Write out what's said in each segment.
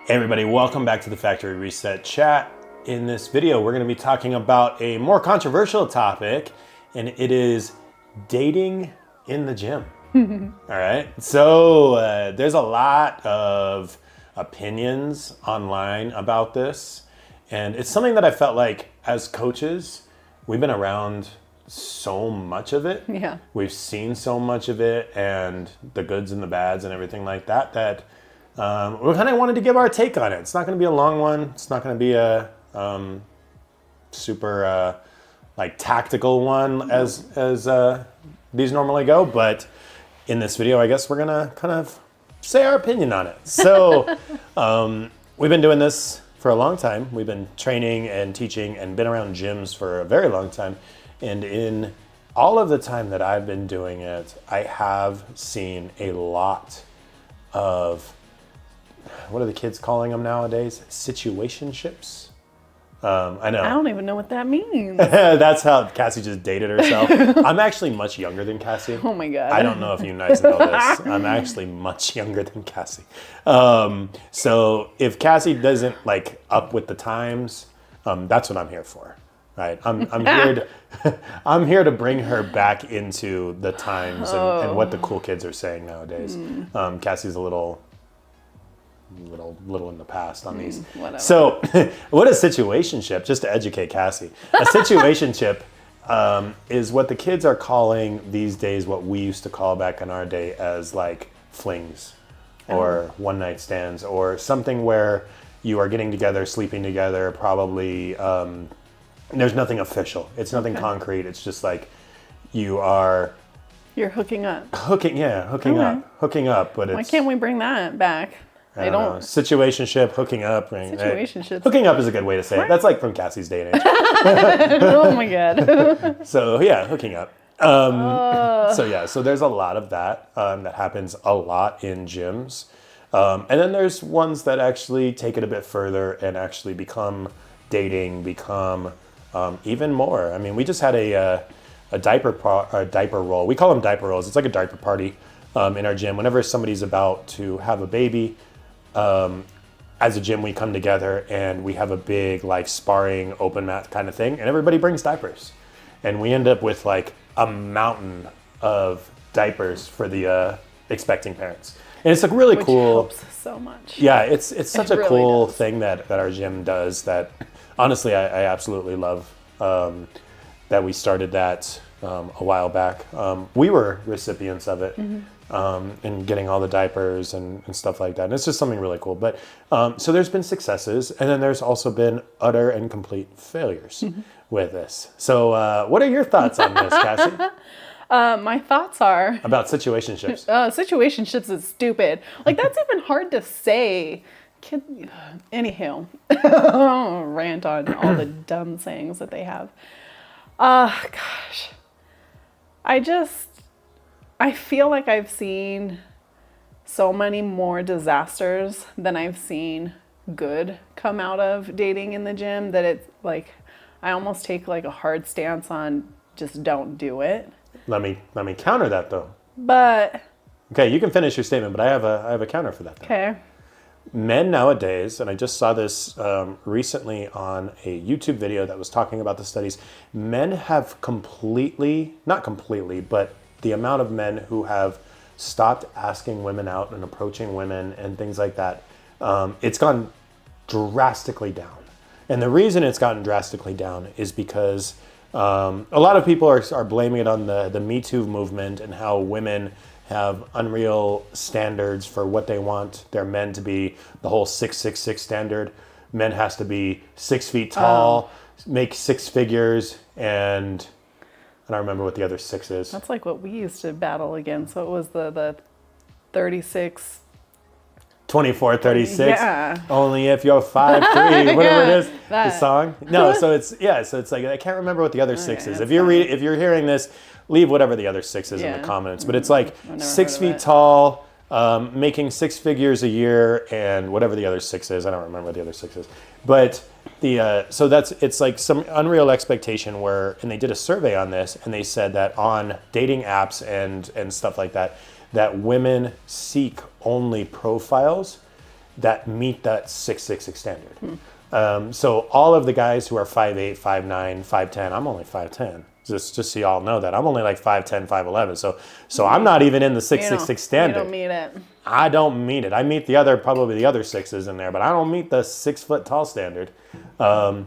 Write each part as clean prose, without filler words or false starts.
Hey everybody, welcome back to the Factory Reset Chat. In this video, we're going to be talking about a more controversial topic, and it is dating in the gym. All right, so there's a lot of opinions online about this, and it's something that I felt like as coaches, we've been around so much of it. Yeah. We've seen so much of it, and the goods and the bads and everything like that, we kind of wanted to give our take on it. It's not going to be a long one. It's not going to be a super like tactical one as these normally go. But in this video, I guess we're going to kind of say our opinion on it. So we've been doing this for a long time. We've been training and teaching and been around gyms for a very long time. And in all of the time that I've been doing it, I have seen a lot of, what are the kids calling them nowadays? Situationships? I know. I don't even know what that means. That's how Cassie just dated herself. I'm actually much younger than Cassie. Oh my God. I don't know if you guys know this. I'm actually much younger than Cassie. So if Cassie doesn't like up with the times, that's what I'm here for. Right? I'm here to bring her back into the times and what the cool kids are saying nowadays. Cassie's a little in the past on these. Whatever. So what is situationship? Just to educate Cassie. A situationship is what the kids are calling these days what we used to call back in our day as like flings or one night stands or something where you are getting together, sleeping together, probably there's nothing official. It's nothing concrete. It's just like you're hooking up. hooking up, but Why can't we bring that back? I don't know. Situationship, hooking up. Right? Situationships. Hooking up is a good way to say it. That's like from Cassie's day and age. Oh my God. So yeah, hooking up. So there's a lot of that that happens a lot in gyms. And then there's ones that actually take it a bit further and actually become dating, even more. I mean, we just had a diaper roll. We call them diaper rolls. It's like a diaper party in our gym. Whenever somebody's about to have a baby, as a gym, we come together and we have a big like sparring open mat kind of thing, and everybody brings diapers, and we end up with like a mountain of diapers for the expecting parents, and it's like really Which cool. helps so much. Yeah, it's such a really cool does. thing that our gym does. That honestly, I absolutely love. That we started that a while back. We were recipients of it. And getting all the diapers and stuff like that. And it's just something really cool. But so there's been successes, and then there's also been utter and complete failures with this. So what are your thoughts on this, Cassie? My thoughts are About situationships? situationships is stupid. Like that's even hard to say. Anywho, rant on all the dumb sayings that they have. Gosh, I feel like I've seen so many more disasters than I've seen good come out of dating in the gym that it's like I almost take like a hard stance on just don't do it. Let me counter that though. But Okay, you can finish your statement, but I have a counter for that though. okay. Men nowadays, and I just saw this recently on a YouTube video that was talking about the studies, men have not completely, but the amount of men who have stopped asking women out and approaching women and things like that, it's gone drastically down. And the reason it's gotten drastically down is because a lot of people are blaming it on the Me Too movement and how women have unreal standards for what they want their men to be. The whole 6'6" standard. Men has to be 6 feet tall, make six figures, and I don't remember what the other six is. That's like what we used to battle against. So it was the 36. 24, 36. Yeah. Only if you're 5'3", whatever it is. That. The song. No, so it's like I can't remember what the other six is. that's If you're hearing this, leave whatever the other six is in Yeah. the comments. But it's like never 6 heard of feet it. tall, making six figures a year, and whatever the other six is. I don't remember what the other six is. But it's like some unreal expectation where, and they did a survey on this, and they said that on dating apps and stuff like that, that women seek only profiles that meet that 6'6" standard. So all of the guys who are 5'8", 5'9", 5'10", I'm only 5'10". Just so y'all know that I'm only like 5'10", 5'11". So I'm not even in the 6'6" standard. You don't meet it. I don't meet it. I meet probably the other sixes in there, but I don't meet the 6 foot tall standard. So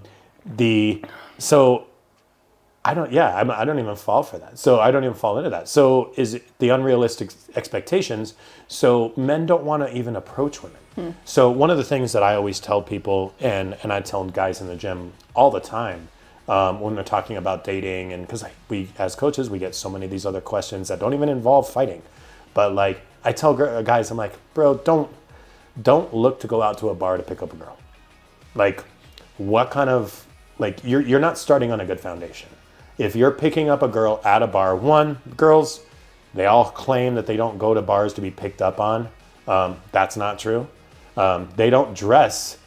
I don't even fall for that. So I don't even fall into that. So is it the unrealistic expectations? So men don't want to even approach women. So one of the things that I always tell people, and I tell guys in the gym all the time, when they're talking about dating, and because we as coaches, we get so many of these other questions that don't even involve fighting. But like I tell guys, I'm like, bro, don't look to go out to a bar to pick up a girl. Like what kind of, like you're not starting on a good foundation. If you're picking up a girl at a bar, girls, they all claim that they don't go to bars to be picked up on. That's not true. They don't dress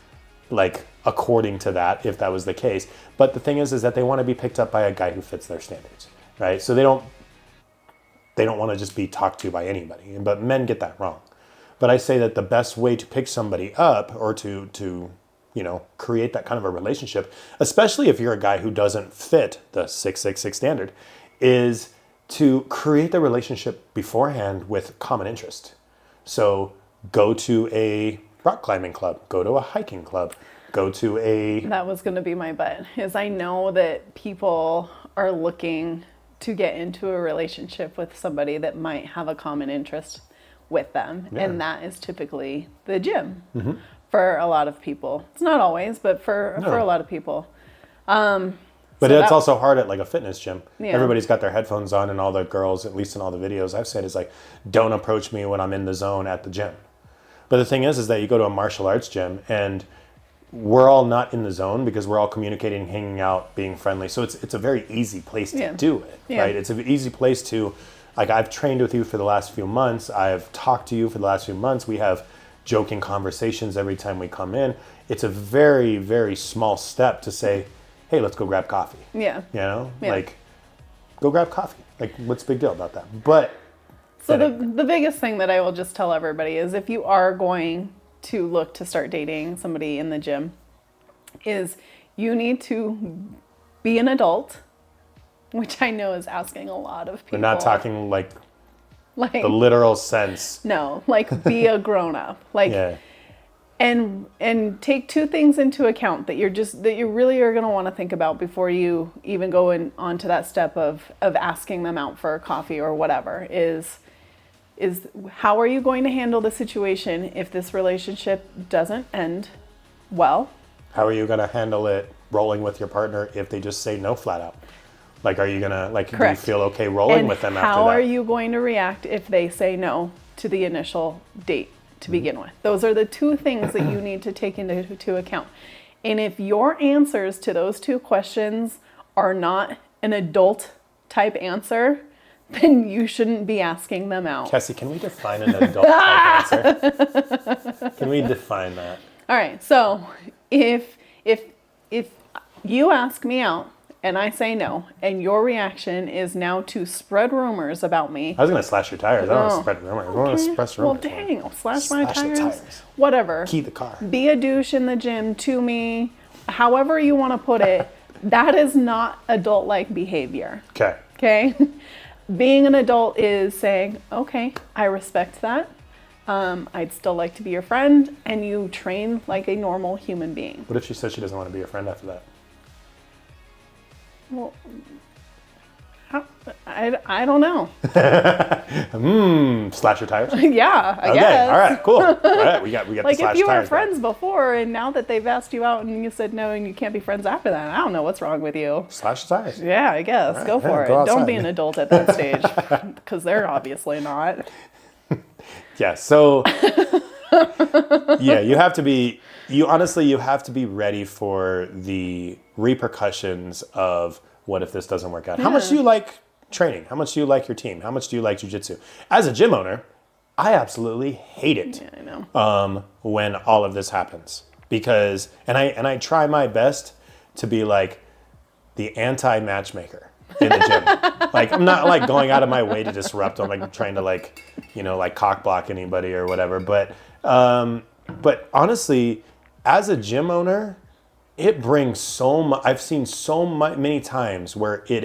like according to that, if that was the case. But the thing is that they want to be picked up by a guy who fits their standards, right? So they don't want to just be talked to by anybody. But men get that wrong. But I say that the best way to pick somebody up or to create that kind of a relationship, especially if you're a guy who doesn't fit the 6'6" standard, is to create the relationship beforehand with common interest. So go to a rock climbing club, go to a hiking club, go to a... That was going to be my bet, is I know that people are looking to get into a relationship with somebody that might have a common interest with them. Yeah. And that is typically the gym for a lot of people. It's not always, but for a lot of people. But it's also hard at like a fitness gym. Yeah. Everybody's got their headphones on, and all the girls, at least in all the videos I've said, is like, don't approach me when I'm in the zone at the gym. But the thing is that you go to a martial arts gym and we're all not in the zone because we're all communicating, hanging out, being friendly. So it's a very easy place to do it, right? It's an easy place to, like, I've trained with you for the last few months. I've talked to you for the last few months. We have joking conversations every time we come in. It's a very, very small step to say, hey, let's go grab coffee. Yeah. Like, go grab coffee. Like, what's the big deal about that? But so the biggest thing that I will just tell everybody is if you are going to look to start dating somebody in the gym, is you need to be an adult, which I know is asking a lot of people. We're not talking like the literal sense. No, like be a grown up. Like and take two things into account that you really are going to want to think about before you even go onto that step of asking them out for a coffee or whatever, is how are you going to handle the situation if this relationship doesn't end well? How are you going to handle it rolling with your partner if they just say no flat out? Like, are you going to, like, do you feel okay rolling with them after that? How are you going to react if they say no to the initial date to begin with? Those are the two things that you need to take into account. And if your answers to those two questions are not an adult type answer, then you shouldn't be asking them out. Cassie, can we define an adult type answer? Can we define that? All right. So if you ask me out and I say no, and your reaction is now to spread rumors about me. I was going to slash your tires. I don't want to spread rumors. I want to spread rumors. Well, dang, I'll slash my tires. Whatever. Key the car. Be a douche in the gym to me. However you want to put it, that is not adult-like behavior. Okay? Being an adult is saying, okay, I respect that. I'd still like to be your friend, and you train like a normal human being. What if she says she doesn't want to be your friend after that? Well, I don't know. Slash your tires? Yeah, I guess. All right, cool. All right, we got like the slash if you were tires friends before, and now that they've asked you out and you said no and you can't be friends after that, I don't know what's wrong with you. Slash the tires. Yeah, I guess. Go for it. Don't be an adult at that stage, because they're obviously not. Yeah, so yeah, you have to be ready for the repercussions of what if this doesn't work out. How much do you like training? How much do you like your team? How much do you like jiu-jitsu? As a gym owner, I absolutely hate it. Yeah, I know. When all of this happens, because I try my best to be like the anti-matchmaker in the gym. Like, I'm not like going out of my way to disrupt. I'm like trying to like cock block anybody or whatever. But But honestly, as a gym owner, it brings so much. I've seen so many times where it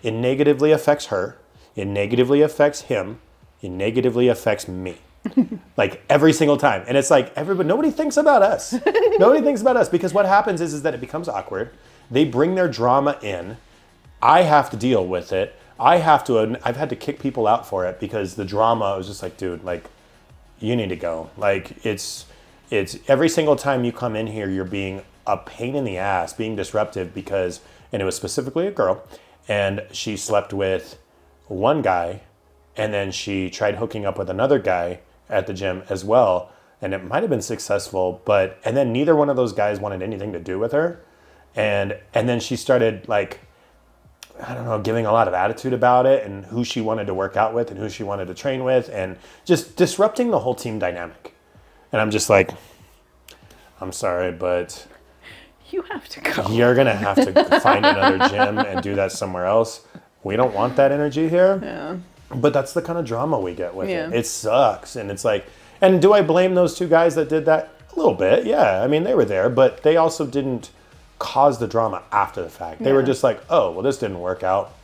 negatively affects her, it negatively affects him, it negatively affects me. Like every single time. And it's like nobody thinks about us. Nobody thinks about us, because what happens is that it becomes awkward. They bring their drama in. I have to deal with it. I've had to kick people out for it, because the drama was just like, dude, like, you need to go. Like, it's every single time you come in here, you're being a pain in the ass, being disruptive, and it was specifically a girl, and she slept with one guy, and then she tried hooking up with another guy at the gym as well, and it might have been successful, and then neither one of those guys wanted anything to do with her, and then she started, like, I don't know, giving a lot of attitude about it, and who she wanted to work out with and who she wanted to train with, and just disrupting the whole team dynamic. And I'm just like, I'm sorry, but you have to go. You're going to have to find another gym and do that somewhere else. We don't want that energy here. Yeah. But that's the kind of drama we get with it. It sucks. And it's like, and do I blame those two guys that did that? A little bit, yeah. I mean, they were there, but they also didn't cause the drama after the fact. They were just like, oh, well, this didn't work out.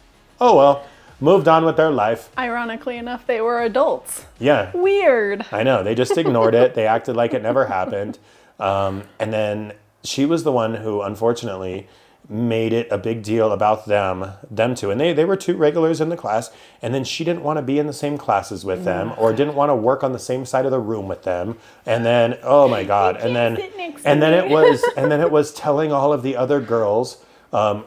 Oh, well, moved on with their life. Ironically enough, they were adults. Yeah. Weird. I know. They just ignored it. They acted like it never happened. And then she was the one who, unfortunately, made it a big deal about them two. And they were two regulars in the class. And then she didn't want to be in the same classes with them, or didn't want to work on the same side of the room with them. And then, oh my God. And then it was telling all of the other girls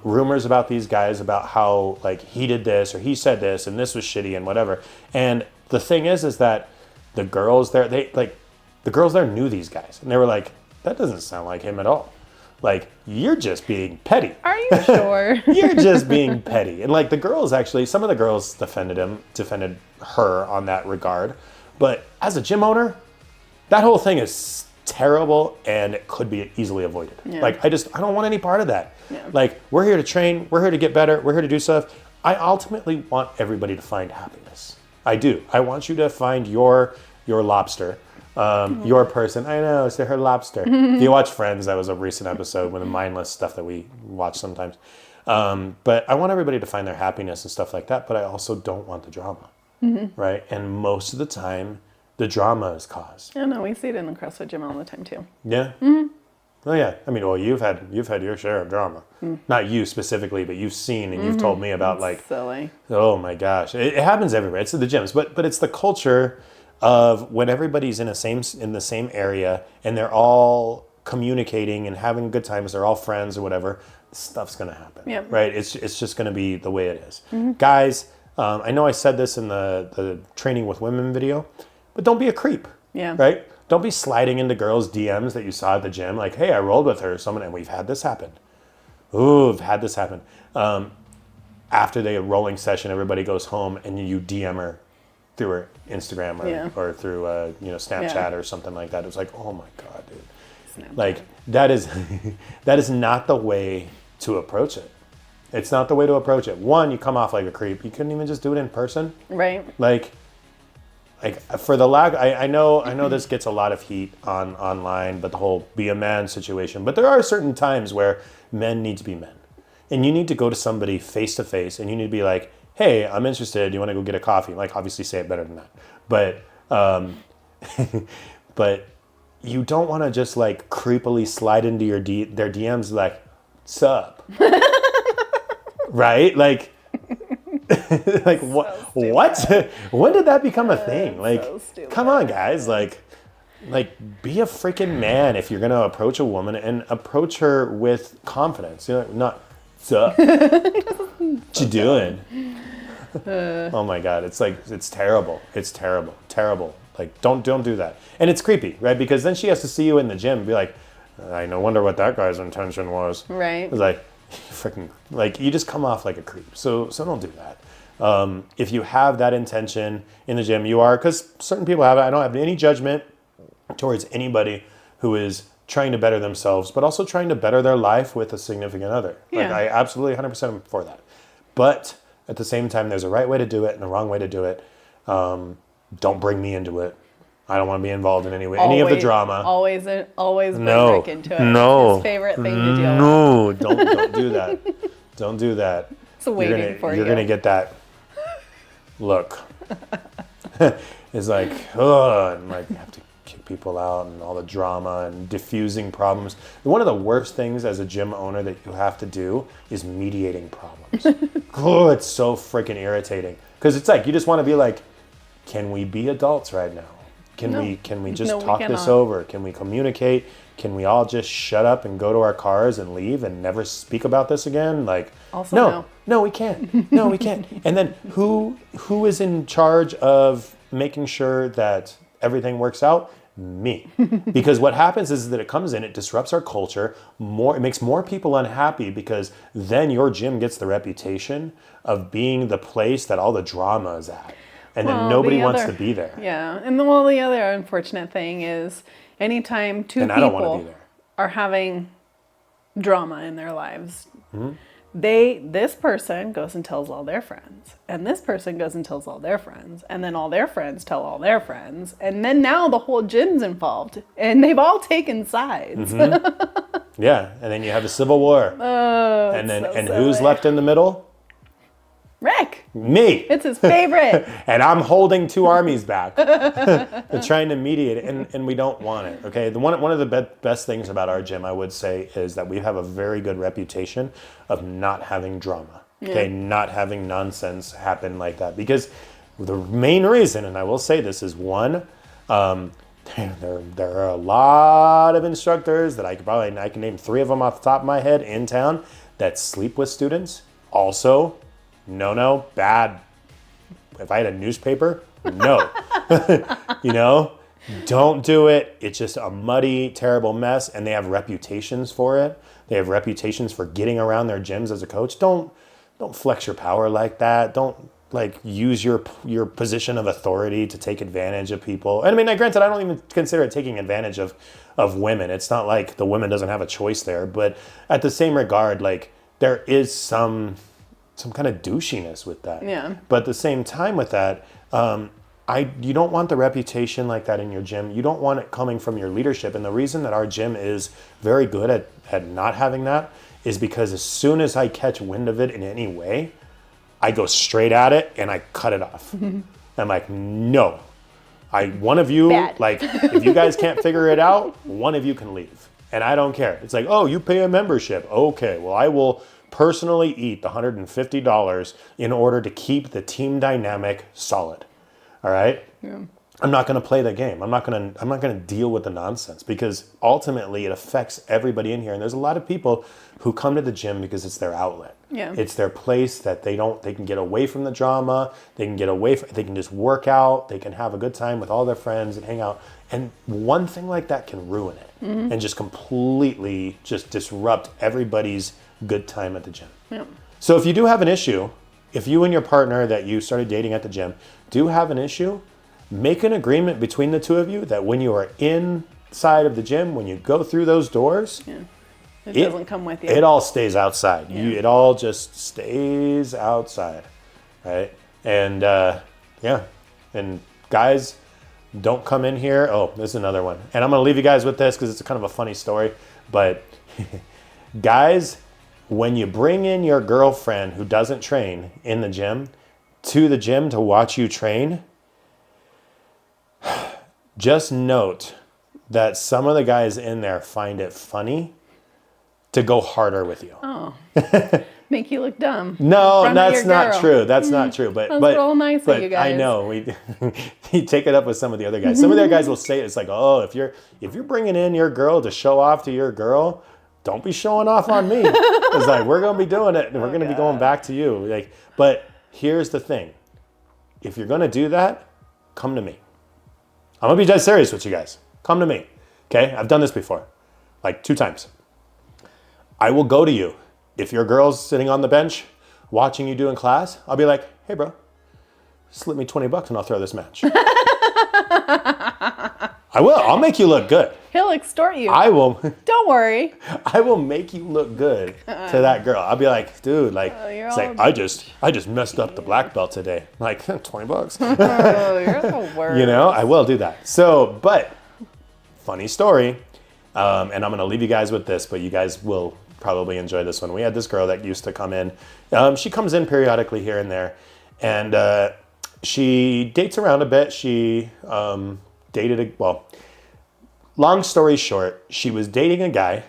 rumors about these guys, about how, like, he did this or he said this and this was shitty and whatever. And the thing is that the girls there, the girls there knew these guys, and they were like, that doesn't sound like him at all. Like, you're just being petty. Are you sure? You're just being petty. And like, the girls, actually, some of the girls defended her on that regard. But as a gym owner, that whole thing is terrible, and it could be easily avoided. Yeah. Like, I don't want any part of that. Yeah. Like, we're here to train, we're here to get better, we're here to do stuff. I ultimately want everybody to find happiness. I do. I want you to find your lobster. Your person. I know, it's her lobster. If you watch Friends, that was a recent episode with the mindless stuff that we watch sometimes. But I want everybody to find their happiness and stuff like that, but I also don't want the drama, right? And most of the time, the drama is caused. I know, we see it in the CrossFit gym all the time too. Yeah? Oh yeah. I mean, well, you've had your share of drama. Not you specifically, but you've seen and you've told me about, like, silly. Oh my gosh. It happens everywhere. It's at the gyms, but it's the culture of when everybody's in the same area and they're all communicating and having good times, they're all friends or whatever, stuff's gonna happen, right? It's just gonna be the way it is. Guys, I know I said this in the training with women video, but don't be a creep, right? Don't be sliding into girls' DMs that you saw at the gym, like, hey, I rolled with her, and we've had this happen. Ooh, I've had this happen. After the rolling session, everybody goes home and you DM her through her Instagram or through Snapchat or something like that. It was like, oh my God, dude. Snapchat. Like, that is not the way to approach it. It's not the way to approach it. One, you come off like a creep. You couldn't even just do it in person. Right. Like for the lack, I know this gets a lot of heat online, but the whole be a man situation. But there are certain times where men need to be men. And you need to go to somebody face to face, and you need to be like, hey, I'm interested. Do you want to go get a coffee? Like, obviously say it better than that. But but you don't want to just, like, creepily slide into their DMs like, sup? Right? Like, like, what? When did that become a thing? Like, so come on, guys. Like, be a freaking man if you're going to approach a woman, and approach her with confidence. You know, not, sup? What you doing? Oh my God, it's like, it's terrible. It's terrible. Like, don't do that. And it's creepy, right? Because then she has to see you in the gym and be like, I no wonder what that guy's intention was. Right. It's like, freaking, like, you just come off like a creep. So don't do that. If you have that intention in the gym, you are, because certain people have it. I don't have any judgment towards anybody who is trying to better themselves, but also trying to better their life with a significant other. Yeah. Like, I absolutely 100% am for that. But at the same time, there's a right way to do it and a wrong way to do it. Don't bring me into it. I don't want to be involved in any way, any of the drama. Always bring No. Rick into it. No. It's his favorite thing to deal with. No, don't do that. Don't do that. It's waiting for you. You're going to get that look. It's like, ugh, and like you have to kick people out and all the drama and diffusing problems. One of the worst things as a gym owner that you have to do is mediating problems. Oh, it's so freaking irritating. Because it's like, you just want to be like, can we be adults right now? Can we just talk this over? Can we communicate? Can we all just shut up and go to our cars and leave and never speak about this again? Like, also, no, we can't. No, we can't. And then who is in charge of making sure that everything works out? Me. Because what happens is that it comes in, it disrupts our culture more, it makes more people unhappy, because then your gym gets the reputation of being the place that all the drama is at. And then nobody wants to be there. Yeah. And the other unfortunate thing is anytime two people are having drama in their lives, this person goes and tells all their friends, and this person goes and tells all their friends, and then all their friends tell all their friends, and then now the whole gym's involved, and they've all taken sides. Yeah, and then you have a civil war. Oh, and then so who's left in the middle? Rick. Me. It's his favorite. And I'm holding two armies back. and trying to mediate it, and we don't want it, okay? One of the best things about our gym, I would say, is that we have a very good reputation of not having drama, okay? Not having nonsense happen like that. Because the main reason, and I will say this, is one, there are a lot of instructors that I can name 3 of them off the top of my head in town that sleep with students. Also, no, bad. If I had a newspaper, no. Don't do it. It's just a muddy, terrible mess, and they have reputations for it. They have reputations for getting around their gyms as a coach. Don't flex your power like that. Don't use your position of authority to take advantage of people. And I mean, granted, I don't even consider it taking advantage of women. It's not like the women doesn't have a choice there, but at the same regard, there is some kind of douchiness with that. Yeah. But at the same time with that, you don't want the reputation like that in your gym. You don't want it coming from your leadership. And the reason that our gym is very good at not having that is because as soon as I catch wind of it in any way, I go straight at it and I cut it off. I'm like, no. One of you, Bad. If you guys can't figure it out, one of you can leave. And I don't care. It's like, oh, you pay a membership. Okay, well, I will personally eat the $150 in order to keep the team dynamic solid. All right? Yeah. I'm not going to play the game. I'm not going to deal with the nonsense, because ultimately it affects everybody in here. And there's a lot of people who come to the gym because it's their outlet. Yeah. It's their place that they can get away from the drama. They can just work out. They can have a good time with all their friends and hang out. And one thing like that can ruin it and just completely just disrupt everybody's good time at the gym. Yeah. So if you do have an issue, if you and your partner that you started dating at the gym do have an issue, make an agreement between the two of you that when you are inside of the gym, when you go through those doors, it doesn't come with you. It all stays outside. Yeah. It all just stays outside, right? And and guys, don't come in here. Oh, this is another one. And I'm going to leave you guys with this because it's kind of a funny story. But guys, when you bring in your girlfriend who doesn't train in the gym to the gym to watch you train, just note that some of the guys in there find it funny to go harder with you. Oh. Make you look dumb. No, that's not true. That's not true. But real nice of you guys. I know you take it up with some of the other guys. Some of the other guys will say it's like, oh, if you're bringing in your girl to show off to your girl, don't be showing off on me. It's like, we're gonna be doing it, and we're gonna be going back to you. But here's the thing: if you're gonna do that, come to me. I'm gonna be dead serious with you guys. Come to me, okay? I've done this before, 2 times. I will go to you. If your girl's sitting on the bench watching you do in class, I'll be like, hey, bro, slip me $20 and I'll throw this match. I will. I'll make you look good. He'll extort you. I will. Don't worry. I will make you look good to that girl. I'll be like, dude, like, you're it's all- like I just messed up the black belt today. Like $20. Oh, you're the worst. You know, I will do that. So, but funny story, and I'm gonna leave you guys with this, but you guys will probably enjoy this one. We had this girl that used to come in. She comes in periodically here and there, and she dates around a bit. She long story short, she was dating a guy.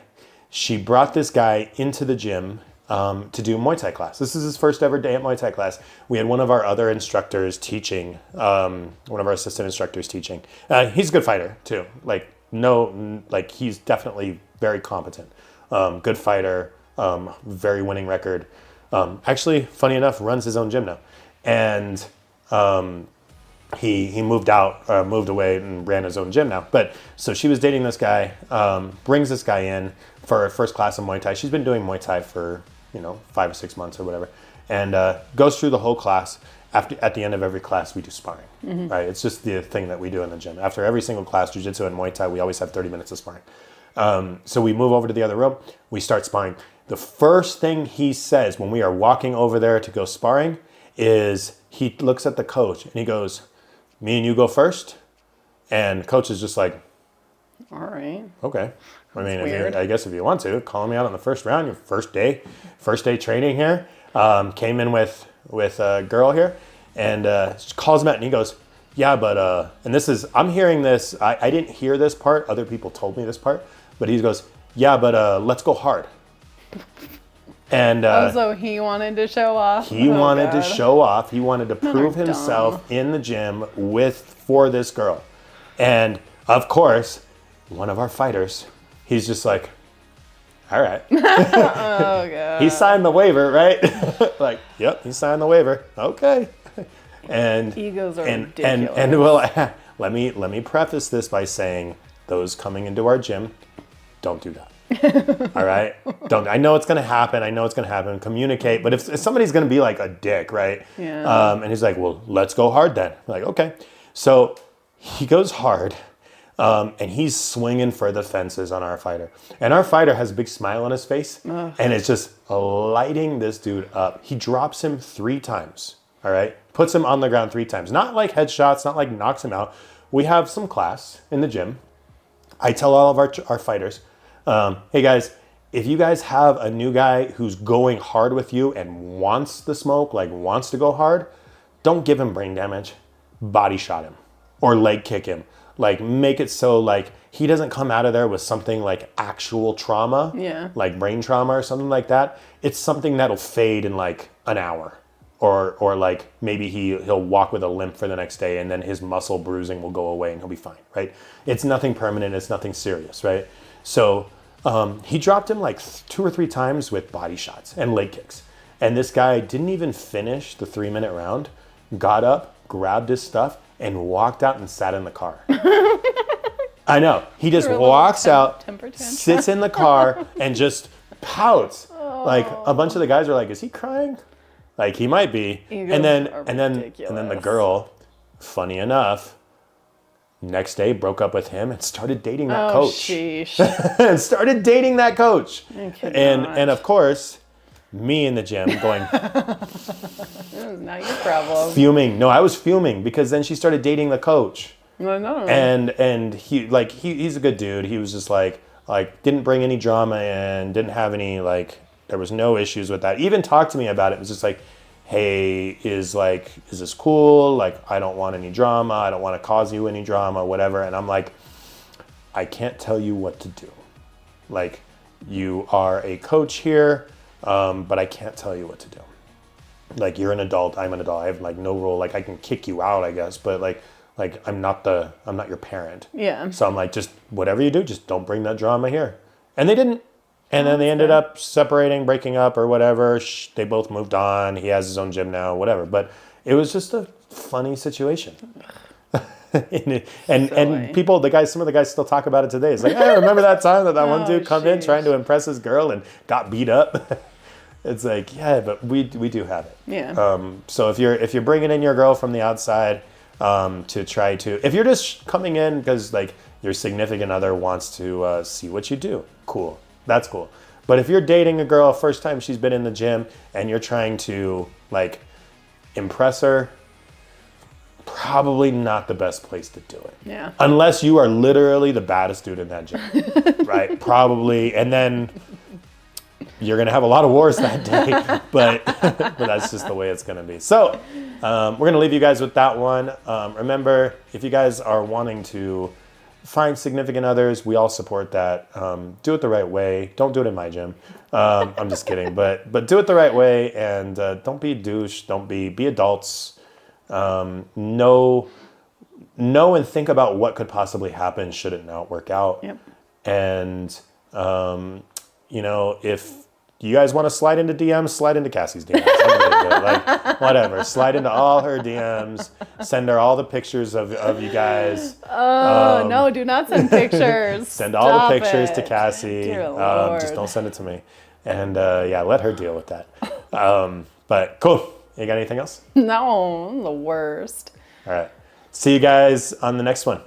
She brought this guy into the gym to do Muay Thai class. This is his first ever day at Muay Thai class. We had one of our other instructors teaching, one of our assistant instructors teaching. He's a good fighter too. He's definitely very competent. Good fighter, very winning record. Actually, funny enough, runs his own gym now. And he moved away and ran his own gym now. But so she was dating this guy, brings this guy in for her first class of Muay Thai. She's been doing Muay Thai for, 5 or 6 months or whatever, and goes through the whole class. At the end of every class, we do sparring, right? It's just the thing that we do in the gym. After every single class, Jiu-Jitsu and Muay Thai, we always have 30 minutes of sparring. So we move over to the other room, we start sparring. The first thing he says when we are walking over there to go sparring is he looks at the coach and he goes, "Me and you go first?" And coach is just like, All right. okay. I mean, weird. I guess if you want to, call me out on the first round, your first day training here. Came in with a girl here, and she calls him out and he goes, "Yeah, but," and I'm hearing this, I didn't hear this part, other people told me this part, but he goes, "Yeah, but let's go hard." And So he wanted to show off. he Oh, wanted to God. show off. He wanted to prove dumb. himself in the gym for this girl. And of course, one of our fighters, he's just like, all right. Oh, God. He signed the waiver, right? Like, yep, he signed the waiver. Okay. And Egos are and ridiculous. well, let me preface this by saying, those coming into our gym, don't do that. All right? Don't. I know it's gonna happen. Communicate. But if somebody's gonna be like a dick, right? Yeah. And he's like, well, let's go hard then. We're like, okay. So he goes hard. And he's swinging for the fences on our fighter. And our fighter has a big smile on his face. And it's just lighting this dude up. He drops him 3 times. All right? Puts him on the ground 3 times. Not like headshots, not like knocks him out. We have some class in the gym. I tell all of our fighters, hey guys, if you guys have a new guy who's going hard with you and wants the smoke, like wants to go hard, don't give him brain damage. Body shot him or leg kick him. Like make it so like he doesn't come out of there with something like actual trauma, like brain trauma or something like that. It's something that'll fade in like an hour. Or like maybe he'll walk with a limp for the next day and then his muscle bruising will go away and he'll be fine, right? It's nothing permanent, it's nothing serious, right? So he dropped him like 2 or 3 times with body shots and leg kicks. And this guy didn't even finish the 3-minute round, got up, grabbed his stuff, and walked out and sat in the car. I know. He just walks out, sits in the car, and just pouts. Like a bunch of the guys are like, "Is he crying?" Like he might be. And then the girl, funny enough, next day broke up with him and started dating that coach. Sheesh. And started dating that coach. And of course, me in the gym going this is not your problem. fuming. No, I was fuming because then she started dating the coach. No. And he's a good dude. He was just like didn't bring any drama in, didn't have any there was no issues with that. Even talked to me about it. It was just like, hey, is this cool? Like, I don't want any drama. I don't want to cause you any drama, whatever. And I'm like, I can't tell you what to do. Like, you are a coach here, but I can't tell you what to do. Like, you're an adult. I'm an adult. I have no role. Like, I can kick you out, I guess. But like I'm not your parent. Yeah. So I'm like, just whatever you do, just don't bring that drama here. And they didn't. And then they ended up separating, breaking up or whatever. They both moved on. He has his own gym now, whatever. But it was just a funny situation. and people, some of the guys still talk about it today. It's like, I remember that time that one dude come in trying to impress his girl and got beat up. It's like, yeah, but we do have it. Yeah. So if you're bringing in your girl from the outside, to try to, if you're just coming in because your significant other wants to see what you do. Cool. That's cool. But if you're dating a girl, first time she's been in the gym, and you're trying to like impress her, probably not the best place to do it. Yeah. Unless you are literally the baddest dude in that gym, right? Probably. And then you're going to have a lot of wars that day, but that's just the way it's going to be. So we're going to leave you guys with that one. Remember, if you guys are wanting to find significant others, we all support that. Do it the right way. Don't do it in my gym. I'm just kidding, but do it the right way, and don't be a douche. Don't be adults. Know and think about what could possibly happen should it not work out. Yep. And if you guys want to slide into DMs, slide into Cassie's DMs. Like, whatever. Slide into all her DMs. Send her all the pictures of you guys. Oh, no, do not send pictures. Send all the pictures to Cassie. Dear Lord. Just don't send it to me. And let her deal with that. But cool. You got anything else? No, I'm the worst. All right. See you guys on the next one.